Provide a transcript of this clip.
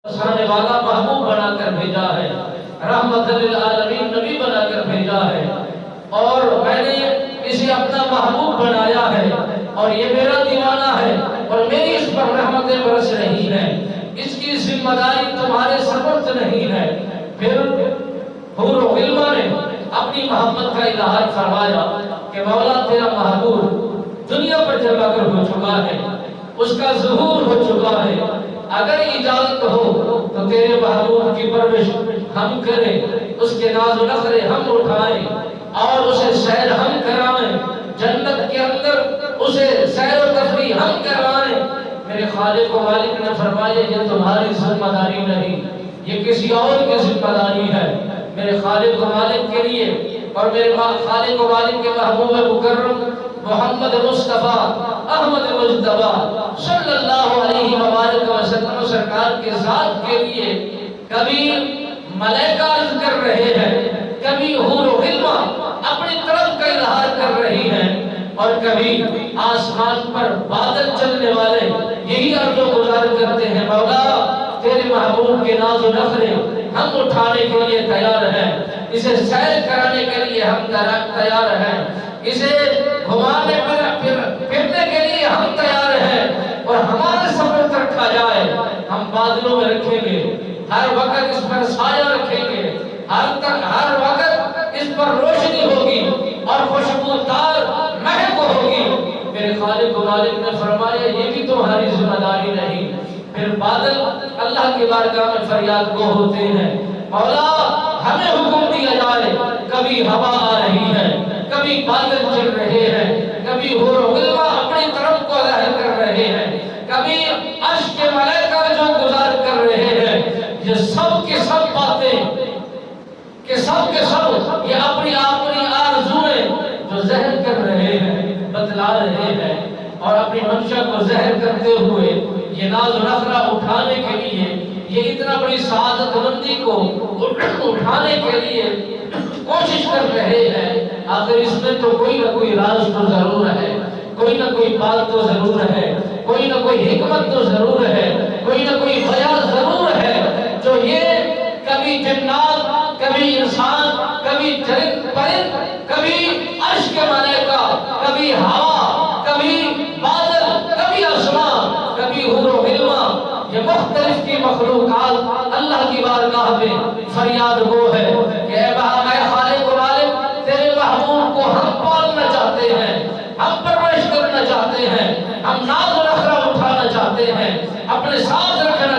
بسانے والا محبوب بنا کر بھیجا ہے، رحمت للعالمین نبی بنا کر بھیجا ہے، اور میں نے اسے اپنا محبوب بنایا ہے، اور یہ میرا دیوانہ ہے، اور میری اس پر رحمتیں برس رہی ہیں، اس کی ذمہ داری تمہارے سپرد نہیں ہے۔ پھر حور و غلمان نے اپنی محبت کا اظہار فرمایا کہ مولا تیرا محبوب دنیا پر جلوہ گر ہو چکا ہے، اس کا ظہور ہو چکا ہے، اگر اجازت ہو تو تیرے محبوب کی پرورش ہم کریں، اس کے ناز و نخرے ہم اٹھائیں، اور اسے سیر ہم کرائیں، جنت کے اندر اسے سیر و تفریح ہم کروائیں۔ میرے خالق و مالک نے فرمایا یہ تمہاری ذمہ داری نہیں، یہ کسی اور کی ذمہ داری ہے۔ میرے خالق و مالک کے لیے اور میرے خالق و مالک کے محبوب مکرم محمد مصطفیٰ احمد مجتبیٰ صلی اللہ علیہ وآلہ وسلم سرکار کے ذات کے لیے کبھی ملائکہ عرض کر رہے ہیں، کبھی حور و غلمہ اپنی طرف کا اظہار کر رہی ہیں، اور کبھی آسمان پر بادل چلنے والے یہی عرض و گزار کرتے ہیں مولا تیرے محبوب کے ناز و نخرے ہم اٹھانے کے لیے تیار ہیں، اسے سیر کرانے کے لیے ہم تیار ہیں، اسے گھمانے پھرنے کے لیے ہم تیار ہیں، اور ہمارے سفر رکھا جائے ہم بادلوں میں رکھیں گے، ہر وقت اس پر سایہ رکھیں گے، ہر وقت اس پر روشنی ہوگی اور خوشبودار مہک ہوگی۔ میرے خالق و مالک نے فرمایا یہ بھی تمہاری ذمہ داری نہیں۔ پھر بادل اللہ کی بارگاہ میں فریاد گو ہوتے ہیں مولا ہمیں حکم دیا جائے، کبھی ہوا آ رہی ہے، کبھی بادل چل رہے ہیں، کبھی حور و غلمہ اپنی طرف کو ظاہر کر رہے ہیں، کبھی عرش کے ملائکہ جو گزار کر رہے ہیں، یہ سب کے سب باتیں کہ سب کے سب یہ اپنی آرزویں جو ظاہر کر رہے ہیں، بتلا رہے ہیں، اور اپنی منشا کو ظاہر کرتے ہوئے یہ ناز و نخرہ اٹھانے کے لیے، یہ اتنا بڑی سعادت مندی کو اٹھانے کے لیے کوشش کر رہے ہیں۔ آخر اس میں تو کوئی نہ کوئی راز تو ضرور ہے، کوئی نہ کوئی بات تو ضرور ہے، کوئی نہ کوئی حکمت تو ضرور ہے، کوئی نہ کوئی وجہ ضرور ہے جو یہ کبھی جنات، کبھی انسان، کبھی پرند، کبھی عرش کے ملائکہ، کبھی ہوا، کبھی بادل، کبھی آسمان، کبھی حور و غلمہ، یہ مختلف کی مخلوقات اللہ کی بارگاہ میں فریاد گو ہے کہ اے خالق و مالک تیرے محبوب کو ہم پالنا چاہتے ہیں، ہم پرورش کرنا چاہتے ہیں، ہم ناز و نخرہ اٹھانا چاہتے ہیں، اپنے ساتھ رکھنا